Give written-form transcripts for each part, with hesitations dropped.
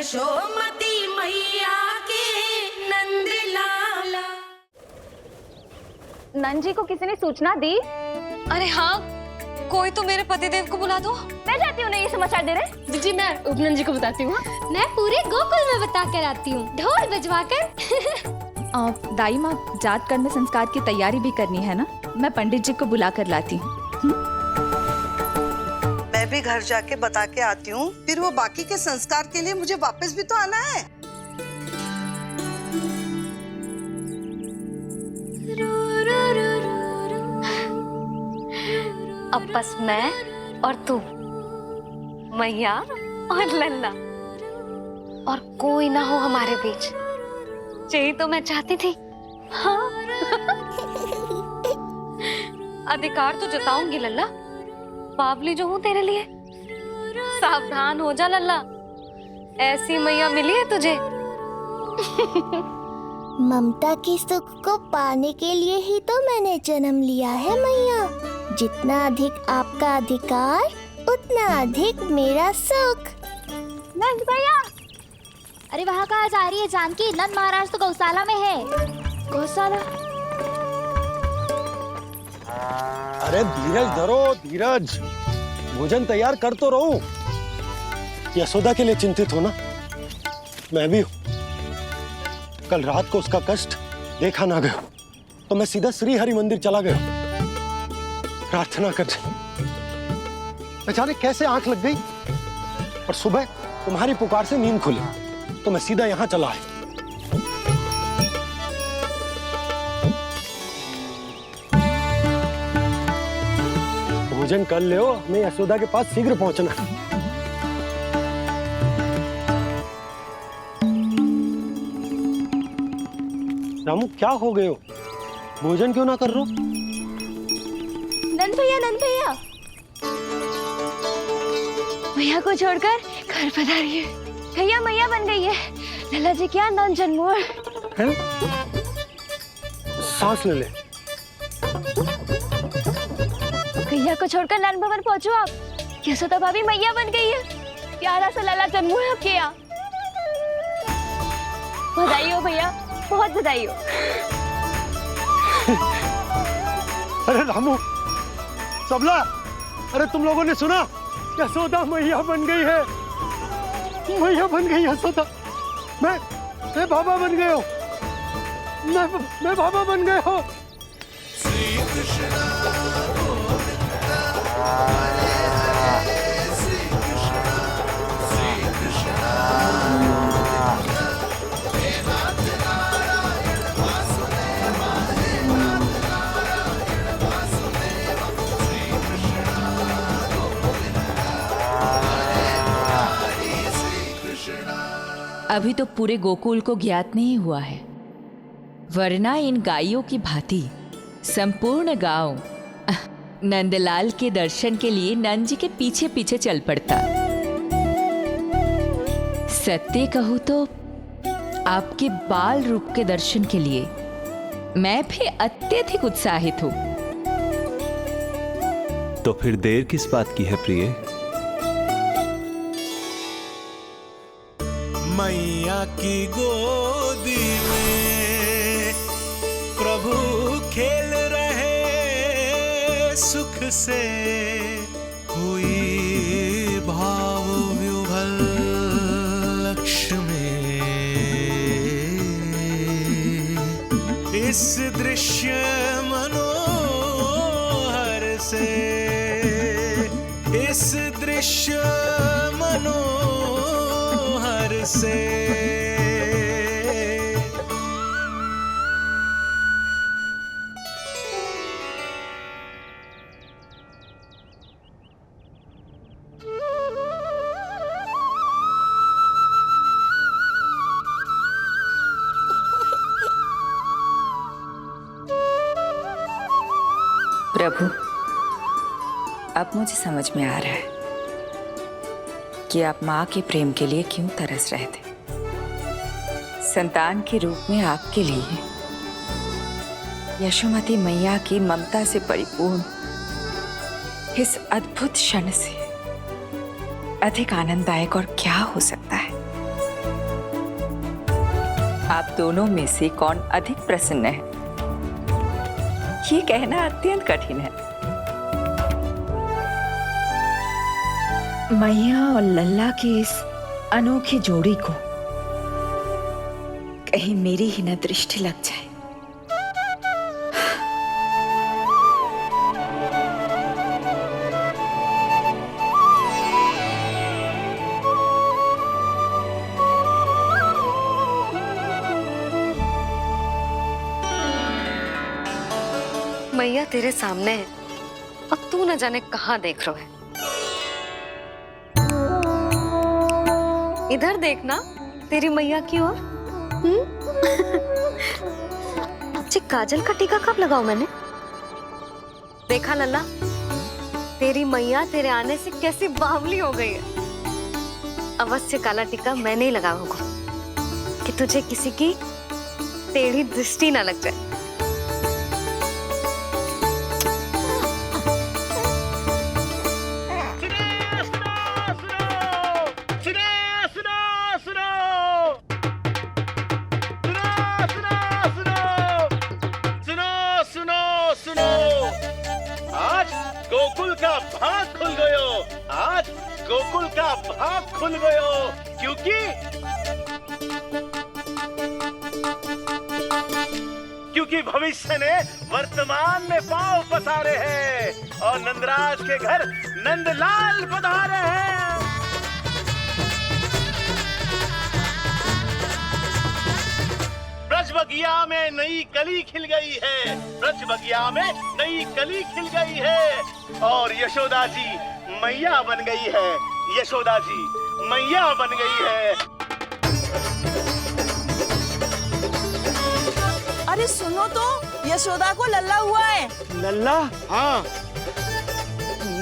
यशोमती मैया के नंद लाला। नंद जी को किसी ने सूचना दी? अरे हाँ, कोई तो मेरे पतिदेव को बुला दो। मैं जाती हूँ, नहीं ये समाचार दे रहे। जी मैं उपनंद जी को बताती हूँ। मैं पूरे गोकुल में बता कर आती हूँ, ढोल बजवा कर। दाई माँ, जात कर्म संस्कार की तैयारी भी करनी है ना, मैं पंडित जी को बुला कर लाती हूँ। मैं भी घर जाके बता के आती हूँ, फिर वो बाकी के संस्कार के लिए मुझे वापस भी तो आना है। अब बस मैं और तू, मैया और लल्ला, और कोई ना हो हमारे बीच। यही तो मैं चाहती थी। हाँ। अधिकार तो जताऊंगी लल्ला, बावली जो हूँ तेरे लिए। सावधान हो जा लल्ला, ऐसी मैया मिली है तुझे। ममता की सुख को पाने के लिए ही तो मैंने जन्म लिया है मैया। जितना अधिक आपका अधिकार, उतना अधिक मेरा सुख। नंद भैया, अरे वहाँ कहाँ जा रही है जानकी? नंद महाराज तो गौशाला में है। गौशाला? अरे धीरज धरो, धीरज। भोजन तैयार कर तो रहूं। यशोदा के लिए चिंतित हो ना? मैं भी हूं। कल रात को उसका कष्ट देखा ना गया तो मैं सीधा श्री हरि मंदिर चला गया प्रार्थना करने। अचानक कैसे आंख लग गई और सुबह तुम्हारी पुकार से नींद खुली तो मैं सीधा यहां चला आया। भोजन कर ले, हमें यशोदा के पास शीघ्र पहुंचना है। रामू, क्या हो गए हो? भोजन क्यों ना कर रहे हो? नंद भैया, नंद भैया, मैया को छोड़कर घर पधारी है। भैया मैया बन गई है। लल्ला जी क्या नंद जन्मोर है? सांस ले ले। भैया को छोड़कर नंद भवन पहुंचो आप। यशोदा भाभी मैया बन गई है। प्यारा सा लल्ला जन्मोर है आपके यहाँ। बधाई हो भैया, बहुत बधाई हो। अरे रामू, सबला, अरे तुम लोगों ने सुना? यशोदा मैया बन गई है। मैया बन गई यशोदा। मैं बाबा बन गया हूँ। मैं बाबा बन गया हूँ। श्री कृष्ण अभी तो पूरे गोकुल को ज्ञात नहीं हुआ है, वरना इन गायों की भांति संपूर्ण गांव नंदलाल के दर्शन के लिए नंद जी के पीछे पीछे चल पड़ता। सत्य कहूं तो आपके बाल रूप के दर्शन के लिए मैं भी अत्यधिक उत्साहित हूं। तो फिर देर किस बात की है प्रिय? मैया की गोदी में प्रभु खेल रहे सुख से, हुई भाव विह्वल लक्ष्य में। इस दृश्य मनोहर से, इस दृश्य मनोहर से। प्रभु, अब मुझे समझ में आ रहा है कि आप माँ के प्रेम के लिए क्यों तरस रहे थे। संतान के रूप में आपके लिए यशोमती मैया की ममता से परिपूर्ण इस अद्भुत क्षण से अधिक आनंददायक और क्या हो सकता है। आप दोनों में से कौन अधिक प्रसन्न है, ये कहना अत्यंत कठिन है। मैया और लल्ला की इस अनोखी जोड़ी को कहीं मेरी ही न दृष्टि लग जाए। मैया तेरे सामने है और तू न जाने कहाँ देख रहा है। इधर देखना तेरी मैया की ओर। अच्छी काजल का टीका कब लगाऊं मैंने? देखा लल्ला, तेरी मैया तेरे आने से कैसी बावली हो गई है। अवश्य काला टीका मैंने ही लगाया होगा कि तुझे किसी की टेढ़ी दृष्टि ना लग जाए। गोकुल का भाग खुल गयो, आज गोकुल का भाग खुल गयो, क्योंकि भविष्य ने वर्तमान में पांव पसारे हैं और नंदराज के घर नंदलाल पधारे हैं। ब्रज बगिया में नई कली खिल गई है, ब्रज बगिया में नई कली खिल गई है और यशोदा जी मैया बन गई है, यशोदा जी मैया बन गई है। अरे सुनो तो, यशोदा को लल्ला हुआ है। लल्ला? हाँ,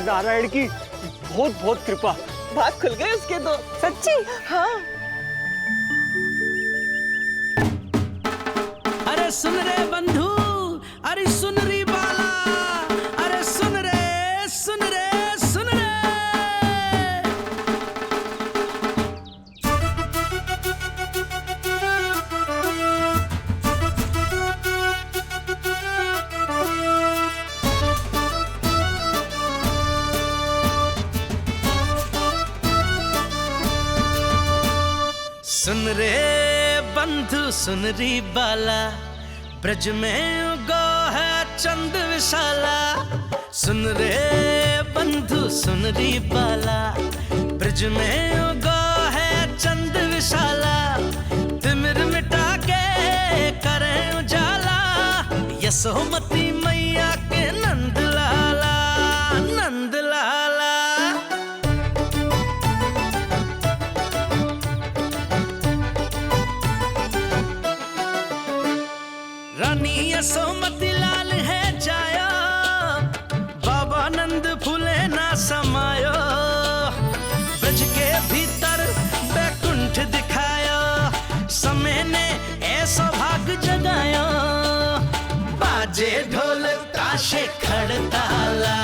नारायण की बहुत बहुत कृपा। भाग खुल गए उसके तो। सच्ची? हाँ। अरे सुन रे बंधु, अरे सुन री बाला, अरे सुन रे, सुन रे, सुन रे। सुन रे बंधु, सुन री बाला, ब्रज में उगो है चंद विशाला। सुन रे बंधु, सुन री बाला, ब्रज में उगो है चंद विशाला। तिमिर मिटा के करें उजाला, यशोमती मैया के नंद लाला, नंद लाला। रानी यशोमती लाल है जाया, बाबा नंद फूले ना समायो। ब्रज के भीतर बैकुंठ दिखाया, समय ने ऐसा भाग जगाया। बाजे ढोल ताशे खड़ताला,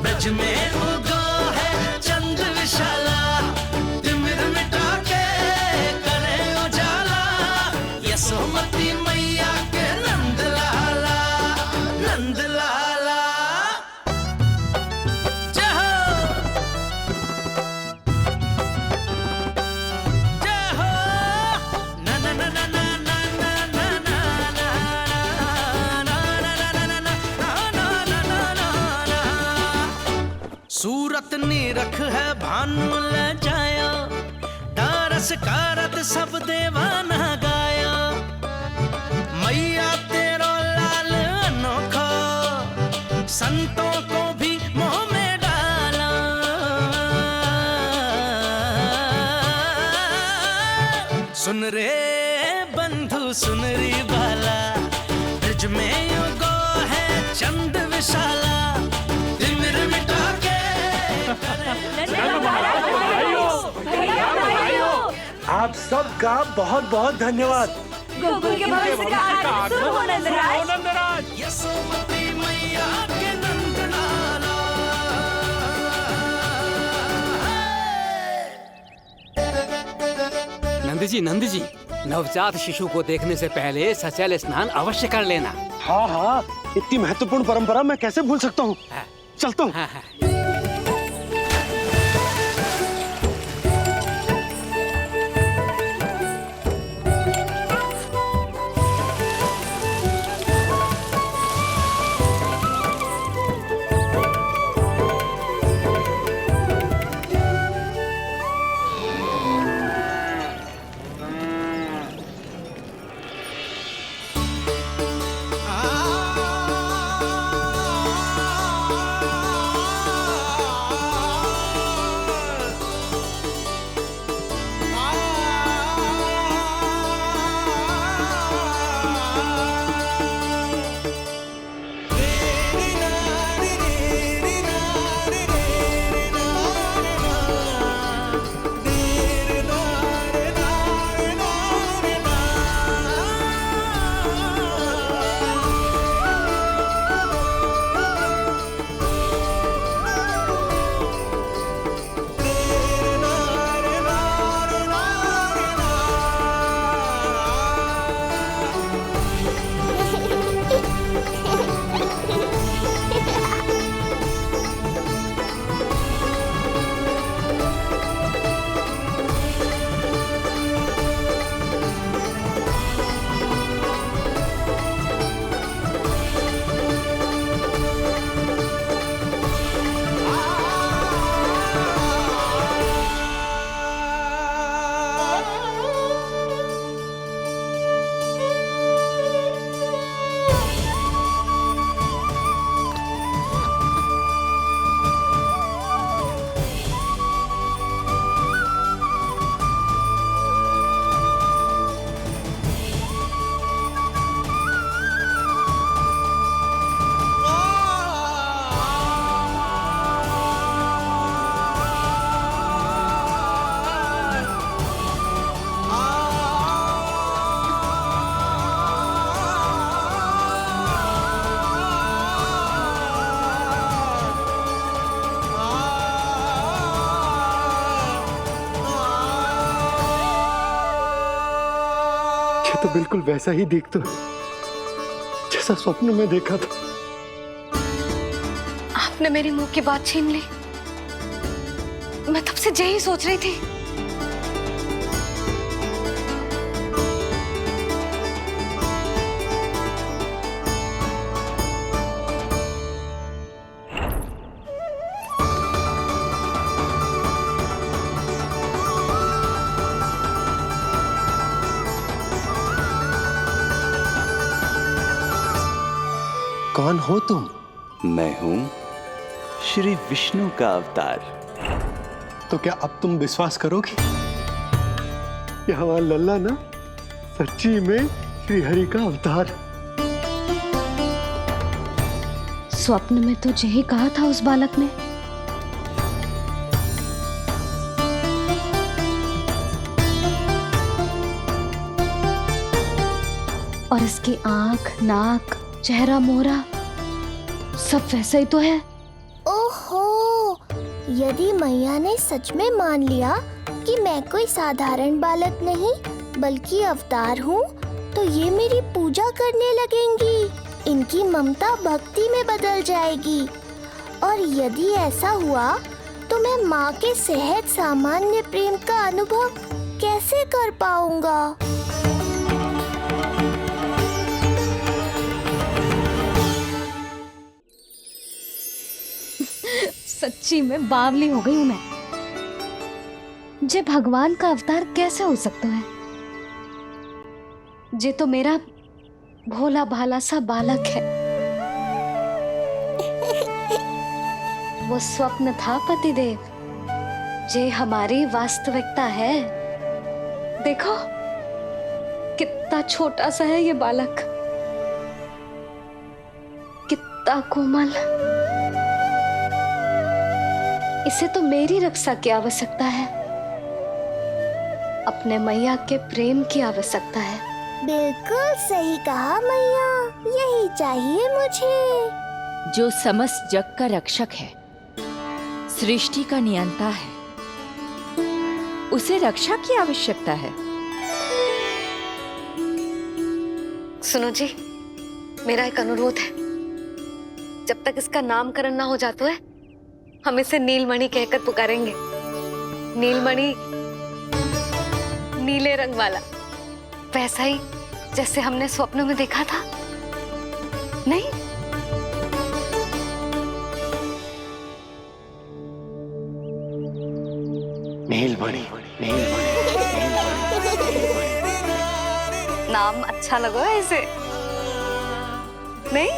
ब्रज में उगो है चंद विशाला। तिमिर मिटा के करे उजाला, यशोमती मैया के नंद लाला, नंद लाला। जय हो, जय हो। ना ना ना ना ना ना ना ना ना ना ना ना ना ना। सूरत निरख है भानु ले जाया, दारस कारत सब देवाना गाया। मैया तेरो लाल अनोखा, संतों को भी मोह में डाला। सुन रे बंधु, सुन री बाला, ब्रज में उगो है चंद विशाला। तिमिर मिटा के आप सबका बहुत बहुत धन्यवाद। गोकुल के भविष्य का आरंभ शुरू हो नंदराज। यशोमती मैया के नंद लाला। नंद जी, नवजात शिशु को देखने से पहले सचैल स्नान अवश्य कर लेना। हाँ हाँ, इतनी महत्वपूर्ण परंपरा मैं कैसे भूल सकता हूँ। चलता हूँ। तो बिल्कुल वैसा ही दिखता है जैसा स्वप्न में देखा था। आपने मेरी मुंह की बात छीन ली। मैं तब से यही सोच रही थी। कौन हो तुम? मैं हूं श्री विष्णु का अवतार। तो क्या अब तुम विश्वास करोगी कि हमारा लल्ला ना सच्ची में श्री हरि का अवतार? स्वप्न में तो यही कहा था उस बालक ने। और इसकी आंख, नाक, चेहरा, मोहरा सब वैसा ही तो है। ओहो, यदि मैया ने सच में मान लिया कि मैं कोई साधारण बालक नहीं बल्कि अवतार हूँ, तो ये मेरी पूजा करने लगेंगी। इनकी ममता भक्ति में बदल जाएगी। और यदि ऐसा हुआ तो मैं माँ के सहज सामान्य प्रेम का अनुभव कैसे कर पाऊंगा? सच्ची में बावली हो गई हूँ मैं। जे भगवान का अवतार कैसे हो सकता है? जे तो मेरा भोला भाला सा बालक है। वो स्वप्न था पतिदेव, जे हमारी वास्तविकता है। देखो कितना छोटा सा है ये बालक, कितना कोमल। इसे तो मेरी रक्षा की आवश्यकता है, अपने मैया के प्रेम की आवश्यकता है। बिल्कुल सही कहा मैया, यही चाहिए मुझे। जो समस्त जग का रक्षक है, सृष्टि का नियंता है, उसे रक्षा की आवश्यकता है। सुनो जी, मेरा एक अनुरोध है। जब तक इसका नामकरण ना हो जाता है, हम इसे नीलमणि कहकर पुकारेंगे। नीलमणि, नीले रंग वाला, वैसा ही जैसे हमने स्वप्न में देखा था। नहीं? नीलमणि, नीलमणि। नाम अच्छा लगा है इसे? नहीं?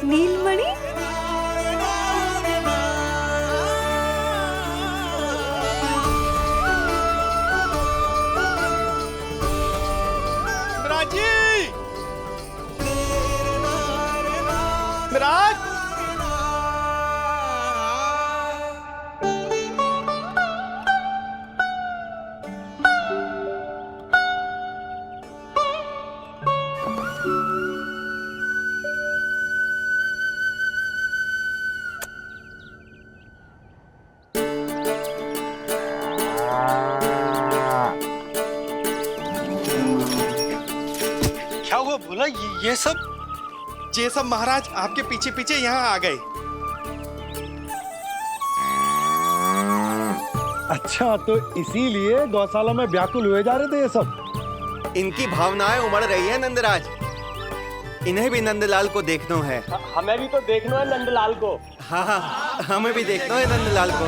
नीलमणि? मिराज, क्या हुआ बोला? ये सब महाराज आपके पीछे पीछे यहाँ आ गए। अच्छा, तो इसीलिए गौशाला में व्याकुल हुए जा रहे थे ये सब। इनकी भावनाएं उमड़ रही है नंदराज। इन्हें भी नंदलाल को देखना है। हमें भी तो देखना है नंदलाल को। हाँ हाँ, हमें भी देखना है नंदलाल को।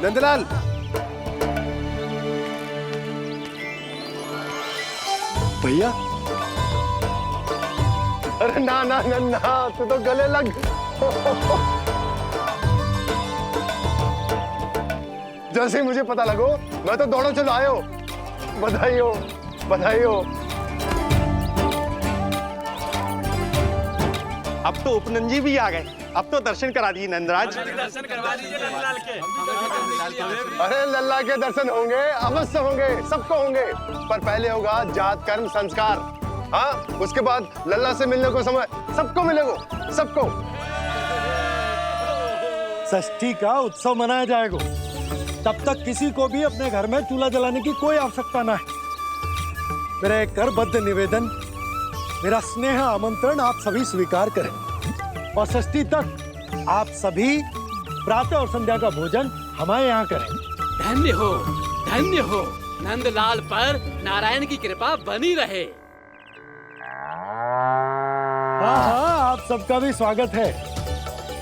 नंदलाल, भैया, अरे ना ना ना ना, तू तो गले लग। जैसे ही मुझे पता लगो, मैं तो दौड़ो चलो आयो। बधाई हो, बधाई हो। अब तो उपनंजी भी आ गए। अब तो दर्शन करा दिए नंदराज। दर्शन करवा दीजिए नंदलाल के। अरे लल्ला के दर्शन होंगे, अवश्य होंगे, सबको होंगे। पर पहले होगा जात कर्म संस्कार। हाँ, उसके बाद लल्ला से मिलने को समय सबको मिलेगा, सबको। षष्ठी का उत्सव मनाया जाएगा। तब तक किसी को भी अपने घर में चूल्हा जलाने की कोई आवश्यकता ना है। मेरा एक करबद्ध निवेदन, मेरा स्नेह आमंत्रण आप सभी स्वीकार करें। और षष्ठी तक आप सभी प्रातः और संध्या का भोजन हमारे यहाँ करें। धन्य हो, धन्य हो। नंदलाल पर नारायण की कृपा बनी रहे। हाँ हाँ, आप सबका भी स्वागत है।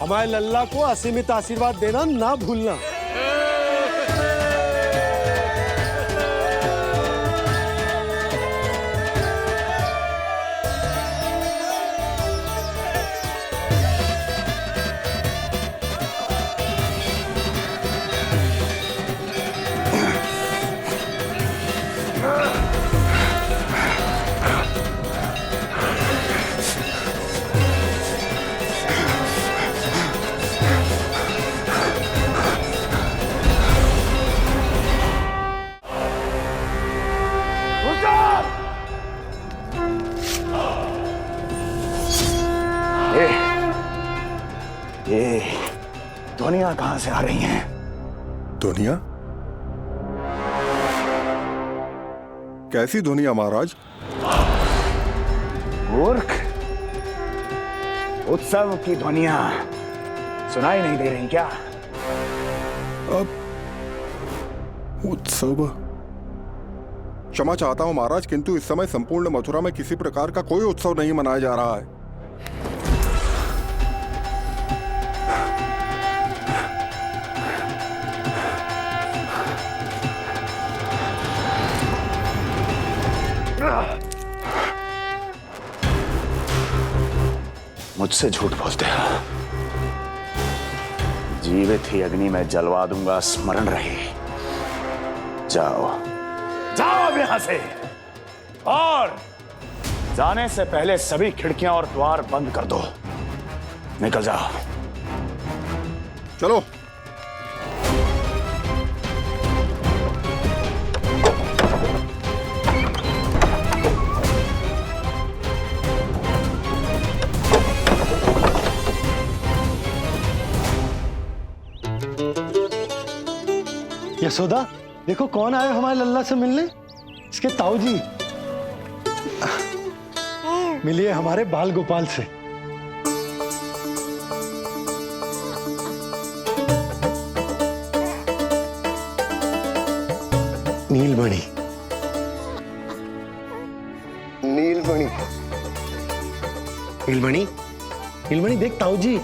हमारे लल्ला को असीमित आशीर्वाद देना ना भूलना। ये ध्वनियां कहां से आ रही हैं? ध्वनियां? कैसी ध्वनियां महाराज? मूर्ख, उत्सव की ध्वनियां सुनाई नहीं दे रही क्या? अब उत्सव? क्षमा चाहता हूं महाराज, किंतु इस समय संपूर्ण मथुरा में किसी प्रकार का कोई उत्सव नहीं मनाया जा रहा है। मुझसे झूठ बोलते हो। जीवित ही अग्नि में जलवा दूंगा, स्मरण रहे। जाओ जाओ अब यहां से, और जाने से पहले सभी खिड़कियां और द्वार बंद कर दो। निकल जाओ। चलो। यशोदा, देखो कौन आया हमारे लल्ला से मिलने। इसके ताऊ जी, मिलिए हमारे बाल गोपाल से। नीलमणि, नीलमणि, नीलमणि, नीलमणि देख ताऊ जी।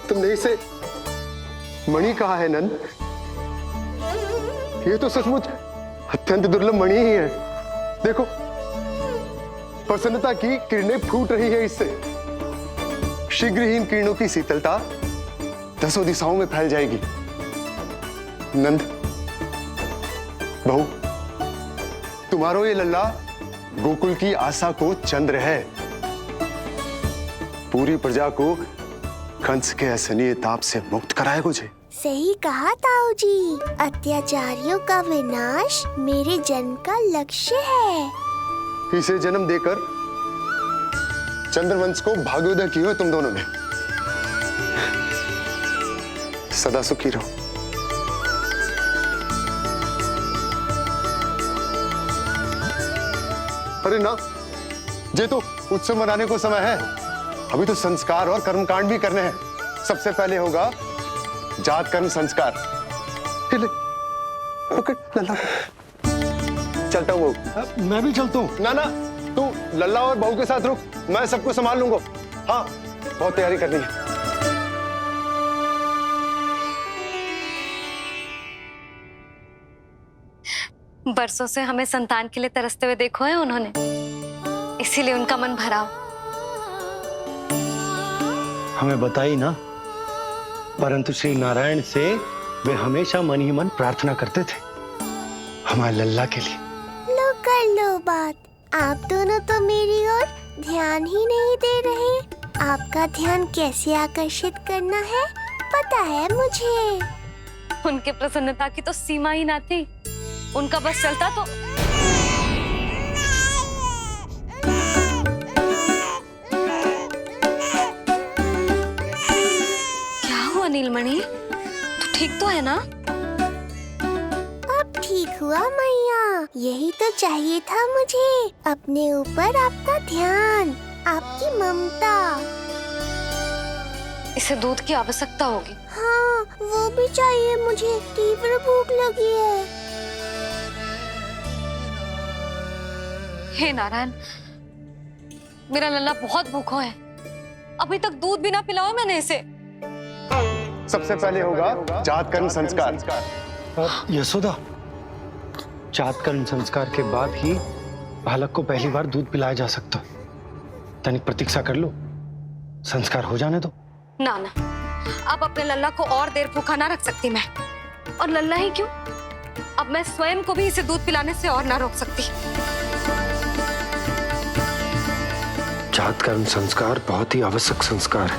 तुमने इसे मणि कहा है नंद? ये तो सचमुच अत्यंत दुर्लभ मणि ही है। देखो, प्रसन्नता की किरणें फूट रही है इससे। शीघ्र ही इन किरणों की शीतलता दसों दिशाओं में फैल जाएगी। नंद, बहू, तुम्हारो ये लल्ला गोकुल की आशा को चंद्र है। पूरी प्रजा को कंस के असहनीय ताप से मुक्त कराए मुझे। सही कहा ताऊ जी, अत्याचारियों का विनाश मेरे जन्म का लक्ष्य है। इसे जन्म देकर चंद्रवंश को भाग्योदय की हो तुम दोनों ने। सदा सुखी रहो। अरे ना, ये तो उत्सव मनाने को समय है। अभी तो संस्कार और कर्मकांड भी करने हैं। सबसे पहले होगा जात कर्म संस्कार। ले, पकड़ लल्ला को। चलता हूँ बहू। मैं भी चलता हूँ। ना ना, तू लल्ला और बहू के साथ रुक, मैं सबको संभाल लूंगा। हाँ, बहुत तैयारी करनी है। बरसों से हमें संतान के लिए तरसते हुए देखो है उन्होंने, इसीलिए उनका मन भरा हो। हमें बताई ना, परंतु श्री नारायण से वे हमेशा मन ही मन प्रार्थना करते थे हमारे लल्ला के लिए। लो कर लो बात। आप दोनों तो मेरी ओर ध्यान ही नहीं दे रहे। आपका ध्यान कैसे आकर्षित करना है पता है मुझे। उनके प्रसन्नता की तो सीमा ही ना थी। उनका बस चलता तो क्या हुआ नीलमणि, तू ठीक तो है ना? अब ठीक हुआ मैया, यही तो चाहिए था मुझे। अपने ऊपर आपका ध्यान, आपकी ममता। इसे दूध की आवश्यकता होगी। हाँ, वो भी चाहिए मुझे। तीव्र भूख लगी है। हे नारायण, मेरा लल्ला बहुत भूखा है। अभी तक दूध भी ना पिलाओ मैंने इसे। सबसे पहले होगा जात कर्म संस्कार। यशोदा, जात कर्म संस्कार के बाद ही बालक को पहली बार दूध पिलाया जा सकता। तनिक प्रतीक्षा कर लो, संस्कार हो जाने दो। ना ना, अब अपने लल्ला को और देर भूखा ना रख सकती मैं। और लल्ला ही क्यों, अब मैं स्वयं को भी इसे दूध पिलाने से और ना रोक सकती। जात कर्म संस्कार बहुत ही आवश्यक संस्कार है,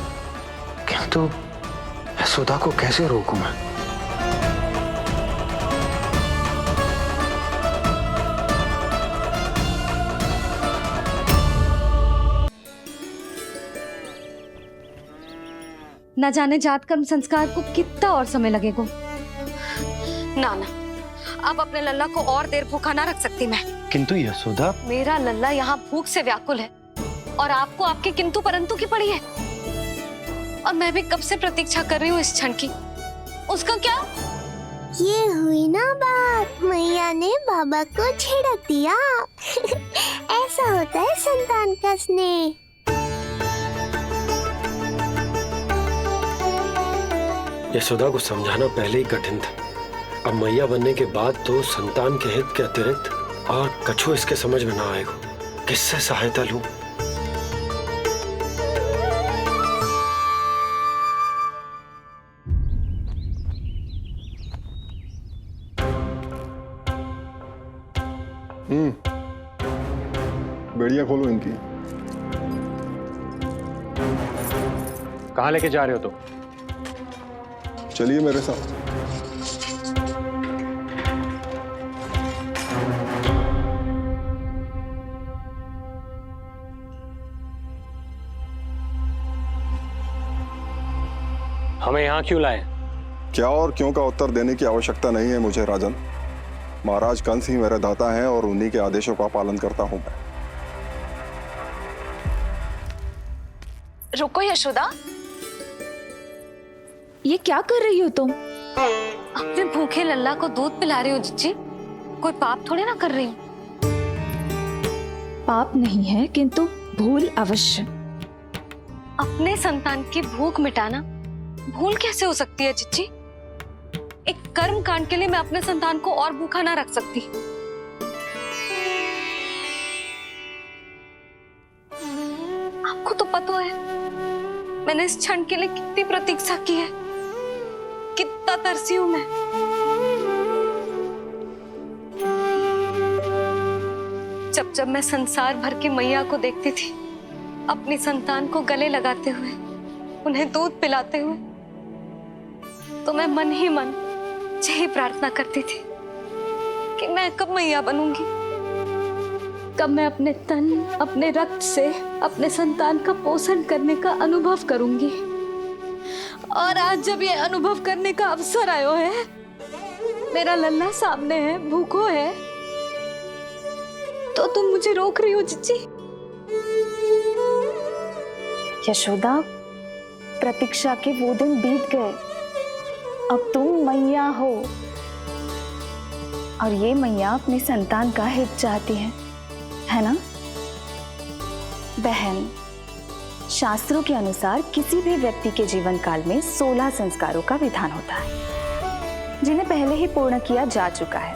किंतु यशोदा को कैसे रोकूं मैं? न जाने जात कर्म संस्कार को कितना और समय लगेगा। ना ना, अब अपने लल्ला को और देर भूखा ना रख सकती मैं। किंतु यशोदा, मेरा लल्ला यहाँ भूख से व्याकुल है और आपको आपके किंतु परंतु की पड़ी है। और मैं भी कब से प्रतीक्षा कर रही हूँ इस क्षण की। उसका क्या? ये हुई ना बात, मैया ने बाबा को झिड़क दिया। ऐसा होता है संतान का स्नेह। यशोदा को समझाना पहले ही कठिन था। अब मैया बनने के बाद तो संतान के हित के अतिरिक्त और कछु इसके समझ में ना आएगा। किससे सहायता लूं? बेड़िया खोलो इनकी। कहाँ लेके जा रहे हो तुम? चलिए मेरे साथ। हमें यहाँ क्यों लाए? क्या और क्यों का उत्तर देने की आवश्यकता नहीं है मुझे राजन। महाराज कंस ही मेरे दाता हैं और उन्हीं के आदेशों का पालन करता हूं मैं। रुको यशोदा, ये क्या कर रही हो तुम? अपने भूखे लल्ला को दूध पिला रही हो जिज्जी। कोई पाप थोड़े ना कर रही हूँ। पाप नहीं है, किंतु भूल अवश्य। अपने संतान की भूख मिटाना भूल कैसे हो सकती है जिज्जी? एक कर्म कांड के लिए मैं अपने संतान को और भूखा ना रख सकती। आपको तो पता है मैंने इस क्षण के लिए कितनी प्रतीक्षा की है, कितना तरसी हूं मैं। जब जब मैं संसार भर की मैया को देखती थी अपनी संतान को गले लगाते हुए, उन्हें दूध पिलाते हुए, तो मैं मन ही मन यही प्रार्थना करती थी कि मैं कब मैया बनूंगी, कब मैं अपने तन अपने रक्त से अपने संतान का पोषण करने का अनुभव करूंगी। और आज जब ये अनुभव करने का अवसर आयो है, मेरा लल्ला सामने है, भूखो है, तो तुम मुझे रोक रही हो जिज्जी? यशोदा, प्रतीक्षा के वो दिन बीत गए। अब तुम मैया हो और ये मैया अपनी संतान का हित चाहती है ना? बहन, शास्त्रों के अनुसार किसी भी व्यक्ति के जीवन काल में 16 संस्कारों का विधान होता है, जिन्हें पहले ही पूर्ण किया जा चुका है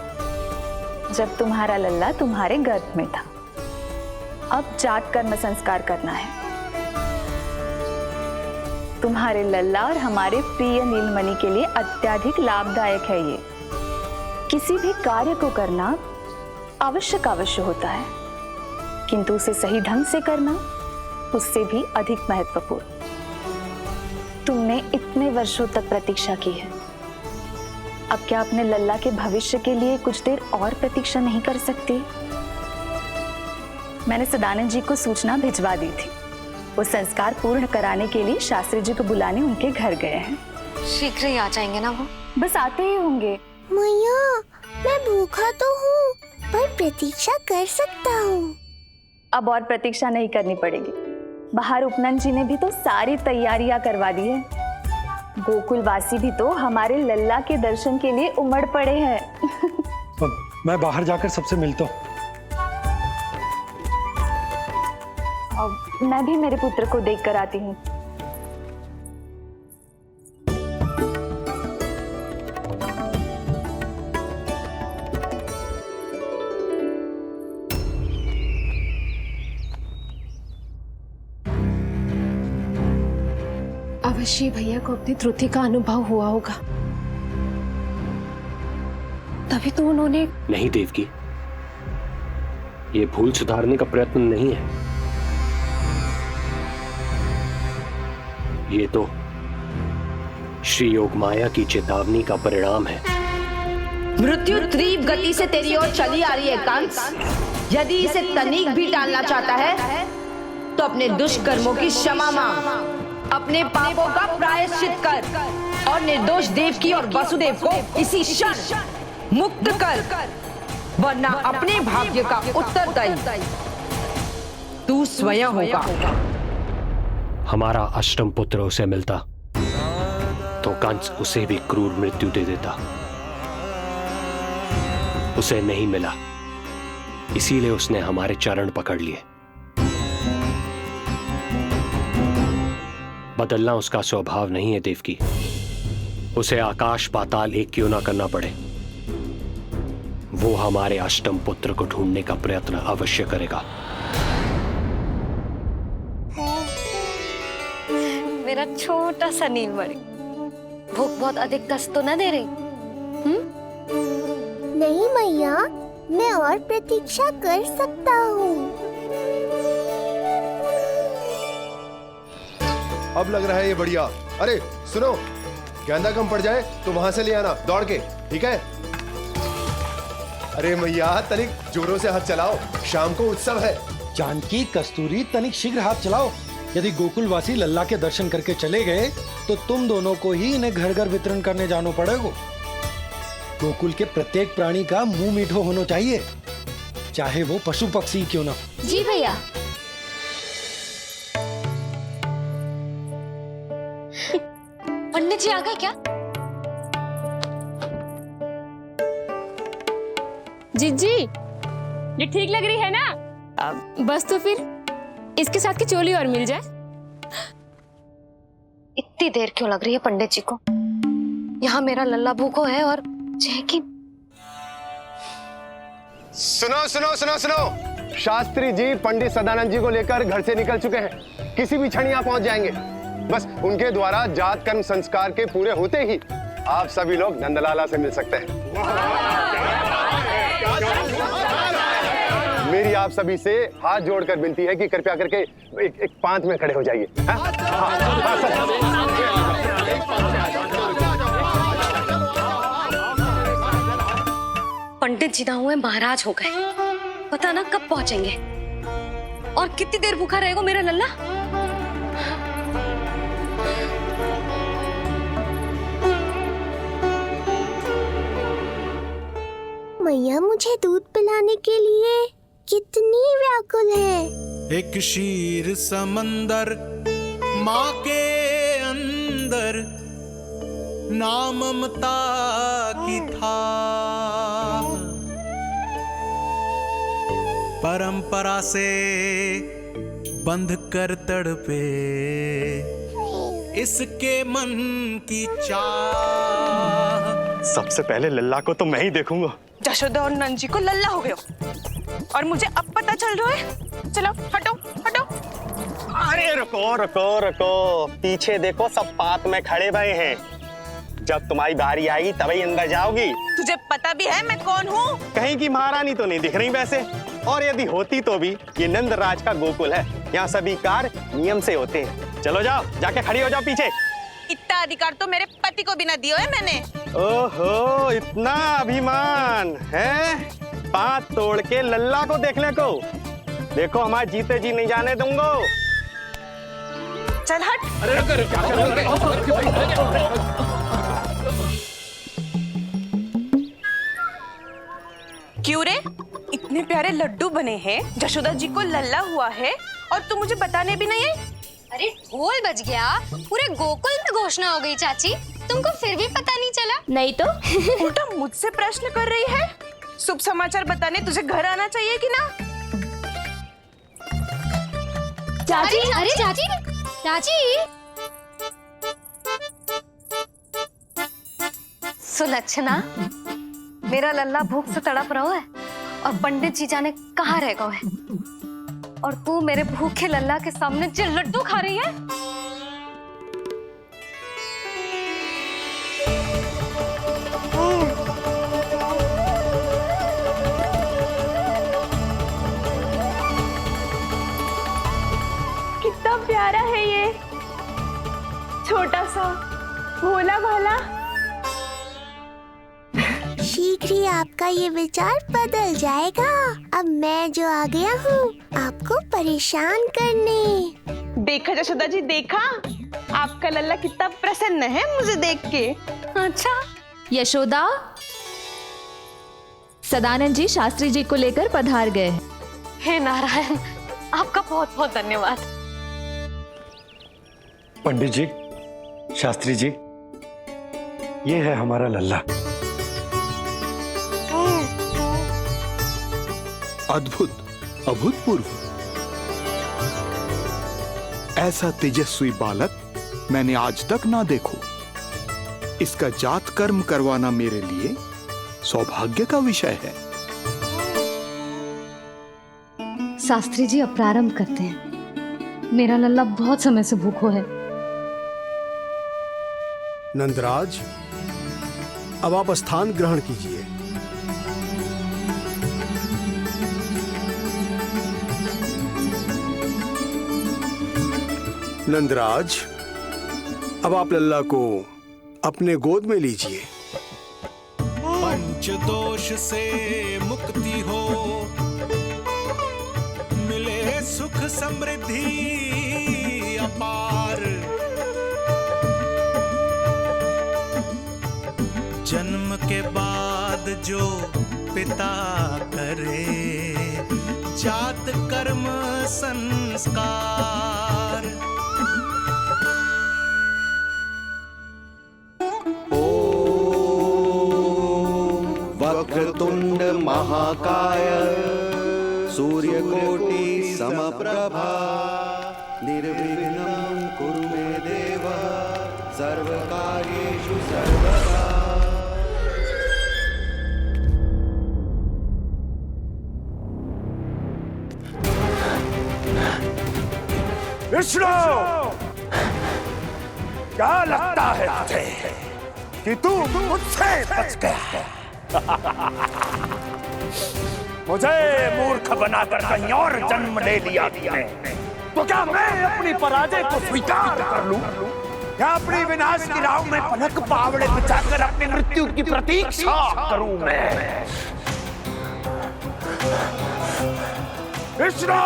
जब तुम्हारा लल्ला तुम्हारे गर्भ में था। अब जात कर्म संस्कार करना है। तुम्हारे लल्ला और हमारे प्रिय नीलमणि के लिए अत्यधिक लाभदायक है ये। किसी भी कार्य को करना अवश्य होता है, किंतु उसे सही ढंग से करना उससे भी अधिक महत्वपूर्ण। तुमने इतने वर्षों तक प्रतीक्षा की है, अब क्या अपने लल्ला के भविष्य के लिए कुछ देर और प्रतीक्षा नहीं कर सकती? मैंने सदानंद जी को सूचना भिजवा दी थी। वो संस्कार पूर्ण कराने के लिए शास्त्री जी को बुलाने उनके घर गए हैं। शीघ्र ही आ जाएंगे ना वो? बस आते ही होंगे। मैया, मैं भूखा तो हूँ, पर प्रतीक्षा कर सकता हूँ। अब और प्रतीक्षा नहीं करनी पड़ेगी। बाहर उपनंद जी ने भी तो सारी तैयारियां करवा दी है। गोकुलवासी भी तो हमारे लल्ला के दर्शन के लिए उमड़ पड़े हैं। मैं बाहर जाकर सबसे मिलता हूँ। मैं भी मेरे पुत्र को देख कर आती हूँ। अवश्य भैया को अपनी त्रुटि का अनुभव हुआ होगा, तभी तो उन्होंने। नहीं देवकी, ये भूल सुधारने का प्रयत्न नहीं है, ये तो श्री योग माया की चेतावनी का परिणाम है। मृत्यु तीव्र गति से तेरी ओर चली आ रही है कंस। यदि इसे तनिक भी टालना चाहता है तो अपने दुष्कर्मों की क्षमा मांग, अपने पापों का प्रायश्चित कर और निर्दोष देवकी और वसुदेव को इसी क्षण मुक्त कर, वरना अपने भाग्य का उत्तरदायी तू स्वयं होगा। हमारा अष्टम पुत्र उसे मिलता तो कंस उसे भी क्रूर मृत्यु दे देता। उसे नहीं मिला, इसीलिए उसने हमारे चरण पकड़ लिए। बदलना उसका स्वभाव नहीं है देवकी। उसे आकाश पाताल एक क्यों ना करना पड़े, वो हमारे अष्टम पुत्र को ढूंढने का प्रयत्न अवश्य करेगा। मेरा छोटा सा नीलमणि, भूख बहुत अधिक कष्ट तो न दे रही? नहीं मैया, मैं और प्रतीक्षा कर सकता हूँ। अब लग रहा है ये बढ़िया। अरे सुनो, गेंदा कम पड़ जाए तो वहां से ले आना दौड़ के, ठीक है? अरे मैया, तनिक जोरों से हाथ चलाओ, शाम को उत्सव है। जानकी, कस्तूरी, तनिक शीघ्र हाथ चलाओ। यदि गोकुलवासी लल्ला के दर्शन करके चले गए तो तुम दोनों को ही इन्हें घर घर वितरण करने जाना पड़ेगा। गोकुल के प्रत्येक प्राणी का मुंह मीठो होना चाहिए, चाहे वो पशु पक्षी क्यों ना। जी भैया। पंडित जी आ गए क्या? जीजी, ये ठीक लग रही है ना? बस तो फिर इसके साथ की चोली और मिल जाए। इतनी देर क्यों लग रही है पंडित जी को? यहाँ मेरा लल्ला भूखो है और जय की। सुनो सुनो सुनो सुनो, शास्त्री जी पंडित सदानंद जी को लेकर घर से निकल चुके हैं। किसी भी क्षण यहाँ पहुंच जाएंगे। बस उनके द्वारा जात कर्म संस्कार के पूरे होते ही आप सभी लोग नंदलाला से मिल सकते हैं। मेरी आप सभी से हाथ जोड़कर विनती है कि कृपया करके एक पांत में खड़े हो जाइए। पंडित जी ना हुए महाराज हो गए, पता ना कब पहुंचेंगे और कितनी देर भूखा रहेगा मेरा लल्ला। मैया मुझे दूध पिलाने के लिए कितनी व्याकुल है। एक शीर समंदर माँ के अंदर, ना ममता की था, परंपरा से बंध कर तड़पे इसके मन की चाह। सबसे पहले लल्ला को तो मैं ही देखूंगा। यशोदा और नंद जी को लल्ला हो गए और मुझे अब पता चल रहा है। चलो हटो हटो। अरे रुको रुको रुको, पीछे देखो, सब पात में खड़े हुए हैं। जब तुम्हारी बारी आएगी तभी अंदर जाओगी। तुझे पता भी है मैं कौन हूँ? कहीं की महारानी तो नहीं दिख रही वैसे, और यदि होती तो भी ये नंदराज का गोकुल है, यहाँ सभी कार्य नियम से होते हैं। चलो जाओ, जाके खड़ी हो जाओ पीछे। इतना अधिकार तो मेरे पति को भी ना दिया है मैंने। ओहो, इतना अभिमान है? पांव तोड़ के लल्ला को देखने को। देखो हमारे जीते जी नहीं जाने दूंगा। चल हट। क्यों रे, इतने प्यारे लड्डू बने हैं, यशोदा जी को लल्ला हुआ है और तू मुझे बताने भी नहीं है? अरे ढोल बज गया, पूरे गोकुल में घोषणा हो गई चाची, तुमको फिर भी पता नहीं चला? नहीं तो उल्टा मुझसे प्रश्न कर रही है। शुभ समाचार बताने तुझे घर आना चाहिए कि ना? चाची, अरे चाची, चाची। सुलक्षणा, मेरा लल्ला भूख से तड़प रहा है और पंडित जी जाने कहाँ रह गए हैं, और तू मेरे भूखे लल्ला के सामने जो लड्डू खा रही है। कितना प्यारा है ये, छोटा सा भोला भाला। शीघ्र ही आपका ये विचार बदल जाएगा। अब मैं जो आ गया हूँ आपको परेशान करने। देखा यशोदा जी, देखा आपका लल्ला कितना प्रसन्न है मुझे देख के। अच्छा यशोदा, सदानंद जी शास्त्री जी को लेकर पधार गए। हे नारायण, आपका बहुत बहुत धन्यवाद। पंडित जी, शास्त्री जी, ये है हमारा लल्ला। अद्भुत, अभूतपूर्व। ऐसा तेजस्वी बालक मैंने आज तक ना देखो। इसका जात कर्म करवाना मेरे लिए सौभाग्य का विषय है। शास्त्री जी अब प्रारंभ करते हैं। मेरा लल्ला बहुत समय से भूखो है। नंदराज, अब आप स्थान ग्रहण कीजिए। नंदराज, अब आप लल्ला को अपने गोद में लीजिए। पंच दोष से मुक्ति हो, मिले सुख समृद्धि अपार। जन्म के बाद जो पिता करे, जात कर्म संस्कार। वक्रतुंड महाकाय सूर्यकोटि समप्रभा निर्विघ्नं कुरु मे देव सर्वकार्येषु सर्वदा। विष्णु, क्या लगता है तुझे कि तू मुझसे बच गया? मुझे मूर्ख बनाकर कहीं और जन्म ले लिया तूने, तो क्या मैं अपनी पराजय को स्वीकार कर लूं? क्या अपनी विनाश की राह में पलक पावड़े बिछाकर अपनी मृत्यु की प्रतीक्षा करूं मैं? विष्णु,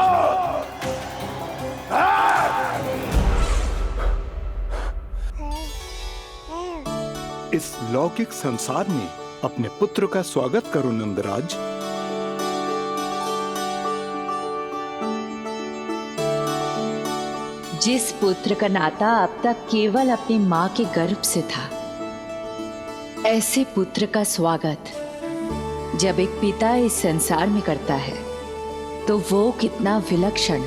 इस लौकिक संसार में अपने पुत्र का स्वागत करो नंदराज। जिस पुत्र का नाता अब तक केवल अपनी मां के गर्भ से था, ऐसे पुत्र का स्वागत जब एक पिता इस संसार में करता है तो वो कितना विलक्षण,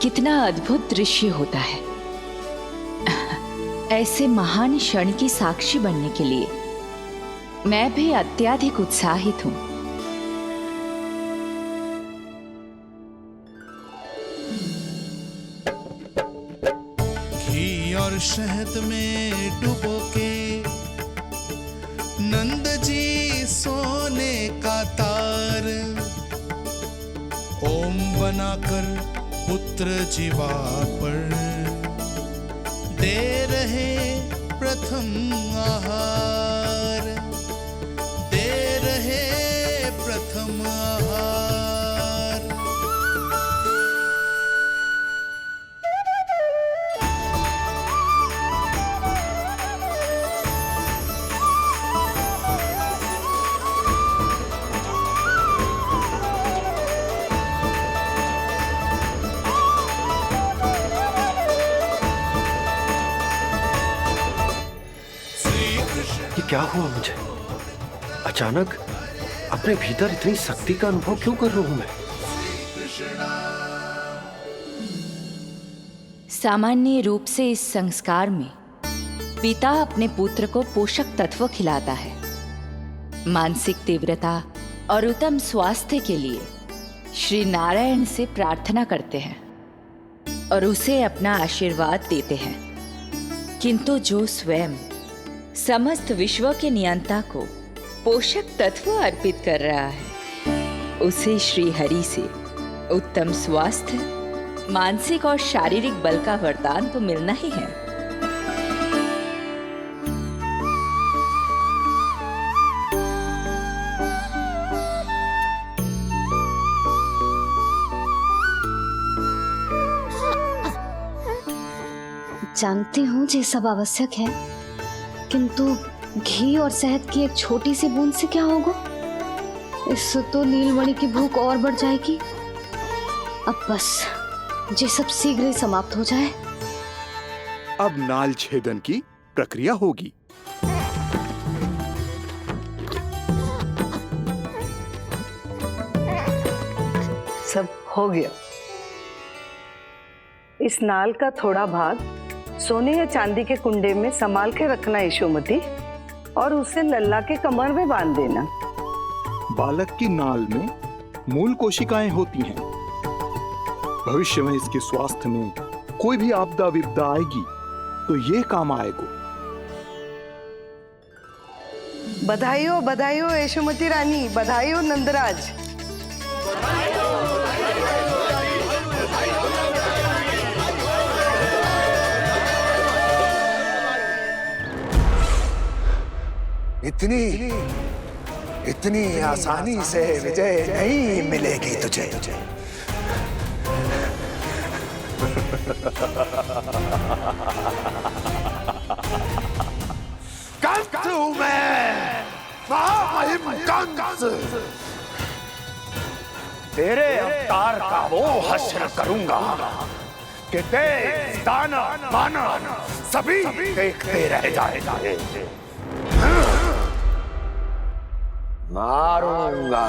कितना अद्भुत दृश्य होता है। ऐसे महान क्षण की साक्षी बनने के लिए मैं भी अत्यधिक उत्साहित हूं। घी और शहद में डुबो के नंद जी सोने का तार, ओम बनाकर पुत्र जीवा पर दे रहे प्रथम आहार, दे रहे प्रथम आहार। ये क्या हुआ मुझे? अचानक अपने भीतर इतनी शक्ति का अनुभव क्यों कर रहा हूं मैं? सामान्य रूप से इस संस्कार में पिता अपने पुत्र को पोषक तत्व खिलाता है। मानसिक तीव्रता और उत्तम स्वास्थ्य के लिए श्री नारायण से प्रार्थना करते हैं और उसे अपना आशीर्वाद देते हैं। किंतु जो स्वयं समस्त विश्व के नियंता को पोषक तत्व अर्पित कर रहा है, उसे श्री हरि से उत्तम स्वास्थ्य, मानसिक और शारीरिक बल का वरदान तो मिलना ही है। जानती हूँ ये सब आवश्यक है, किंतु घी और शहद की एक छोटी सी बूंद से क्या होगा? इससे तो नीलमणि की भूख और बढ़ जाएगी। अब बस ये सब शीघ्र ही समाप्त हो जाए। अब नाल छेदन की प्रक्रिया होगी। सब हो गया। इस नाल का थोड़ा भाग सोने या चांदी के कुंडे में संभाल के रखना यशोमती, और उसे लल्ला के कमर में बांध देना। बालक की नाल में मूल कोशिकाएं होती हैं। भविष्य में इसके स्वास्थ्य में कोई भी आपदा विपदा आएगी तो ये काम आएगा। बधाई हो यशोमती रानी, बधाई हो नंदराज। इतनी आसानी से विजय नहीं मिलेगी तुझे। कंस हूं मैं, महामहिम कंस, तेरे अवतार का वो हश्र करूंगा कि देश, दानव, मानव सभी देखते रह जाएंगे। मारूंगा,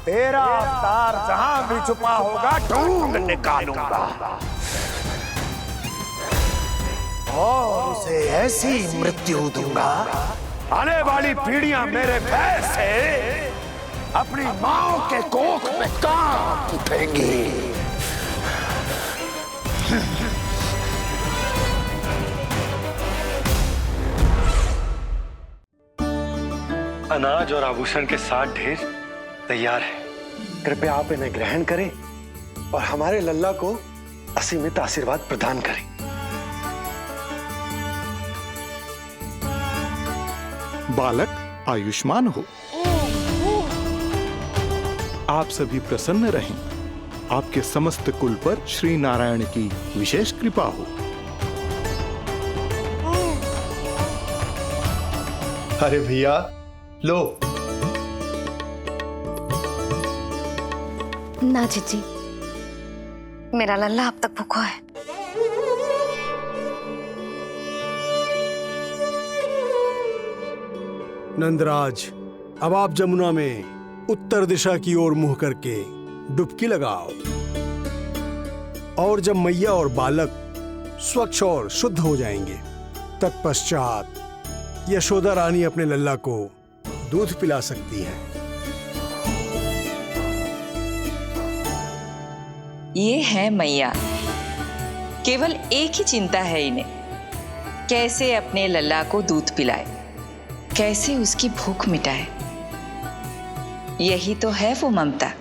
तेरा अवतार जहां भी छुपा होगा ढूंढ निकालूंगा और उसे ऐसी मृत्यु दूंगा, आने वाली पीढ़ियां मेरे भय से अपनी मां के कोख में कांप उठेंगी। अनाज और आभूषण के साथ ढेर तैयार है। कृपया आप इन्हें ग्रहण करें और हमारे लल्ला को असीमित आशीर्वाद प्रदान करें। बालक आयुष्मान हो, आप सभी प्रसन्न रहें। आपके समस्त कुल पर श्री नारायण की विशेष कृपा हो। अरे भैया लो। ना जीजी, मेरा लल्ला अब तक भूखा है। नंदराज, अब आप जमुना में उत्तर दिशा की ओर मुंह करके डुबकी लगाओ और जब मैया और बालक स्वच्छ और शुद्ध हो जाएंगे, तत्पश्चात यशोदा रानी अपने लल्ला को दूध पिला सकती है। ये है मैया, केवल एक ही चिंता है इन्हें, कैसे अपने लल्ला को दूध पिलाए, कैसे उसकी भूख मिटाए। यही तो है वो ममता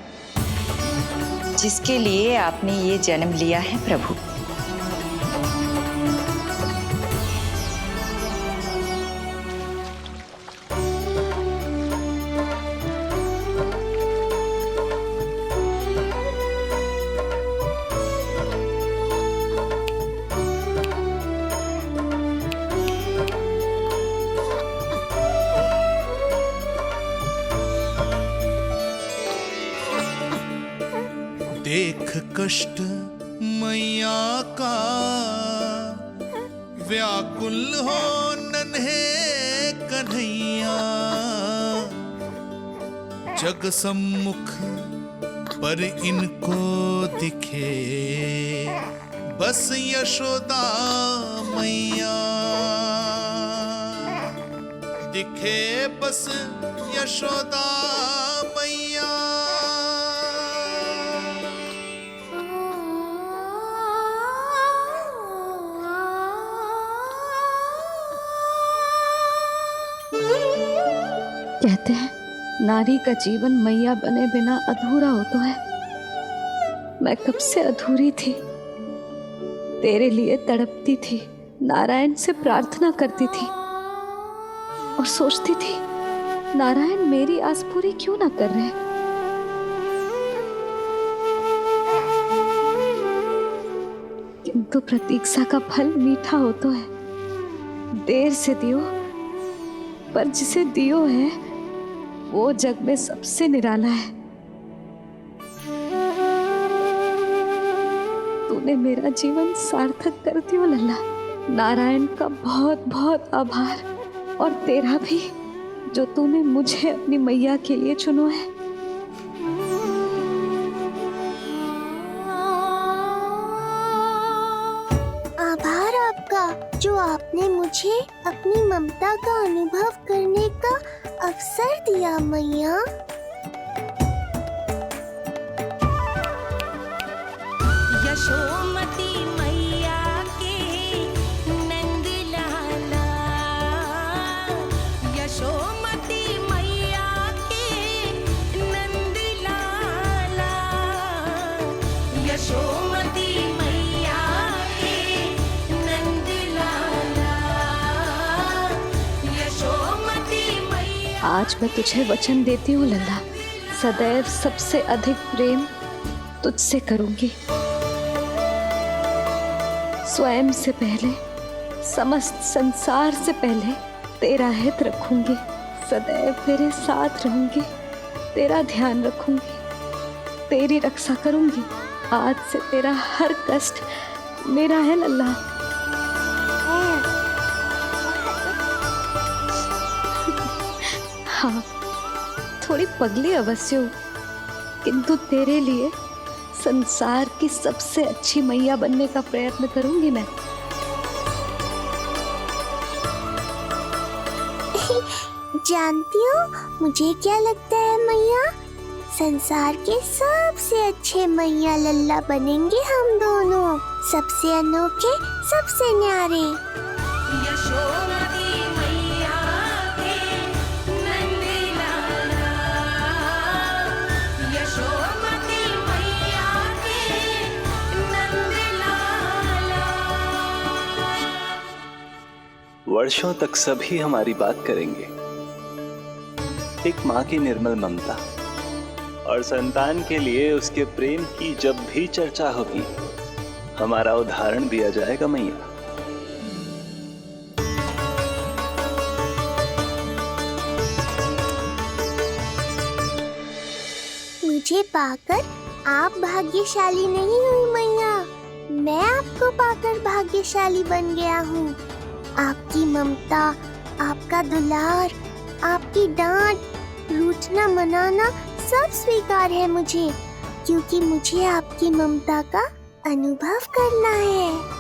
जिसके लिए आपने ये जन्म लिया है प्रभु। देख कष्ट मैया का व्याकुल हो नन्हे कन्हैया, जग सम्मुख पर इनको दिखे बस यशोदा मैया, दिखे बस यशोदा मैया। कहते हैं नारी का जीवन मैया बने बिना अधूरा होता है। मैं कब से अधूरी थी, तेरे लिए तड़पती थी, नारायण से प्रार्थना करती थी और सोचती थी नारायण मेरी आस पूरी क्यों ना कर रहे। किंतु प्रतीक्षा का फल मीठा होता है, देर से दियो पर जिसे दियो है वो जग में सबसे निराला है। तूने मेरा जीवन सार्थक कर दियो लल्ला। नारायण का बहुत बहुत आभार और तेरा भी, जो तूने मुझे अपनी मैया के लिए चुनो है। आभार आपका, जो आपने मुझे अपनी ममता का अनुभव करने का अवसर दिया मैया। यशोमती मैया के नंद लाला, यशोमती मैया के नंद लाला, यशोमती मैया के नंद लाला, यशोमती मैया। आज मैं तुझे वचन देती हूँ लल्ला, सदैव सबसे अधिक प्रेम तुझसे करूंगी। स्वयं से पहले, समस्त संसार से पहले तेरा हित रखूंगी। सदैव तेरे साथ रहूंगी, तेरा ध्यान रखूंगी, तेरी रक्षा करूंगी। आज से तेरा हर कष्ट मेरा है लल्ला। हाँ, थोड़ी पगली अवश्य हूँ, किंतु तेरे लिए संसार की सबसे अच्छी मैया बनने का प्रयत्न करूंगी मैं। जानती हो मुझे क्या लगता है मैया? संसार के सबसे अच्छे मैया लल्ला बनेंगे हम दोनों, सबसे अनोखे, सबसे न्यारे। यशोमती मैया के नंद लाला, यशोमती मैया के नंद लाला। वर्षों तक सभी हमारी बात करेंगे। एक माँ की निर्मल ममता और संतान के लिए उसके प्रेम की जब भी चर्चा होगी, हमारा उदाहरण दिया जाएगा मैया। मुझे पाकर आप भाग्यशाली नहीं हुई मैया, मैं आपको पाकर भाग्यशाली बन गया हूँ। आपकी ममता, आपका दुलार, आपकी डांट, रूठना मनाना सब स्वीकार है मुझे, क्योंकि मुझे आपकी ममता का अनुभव करना है।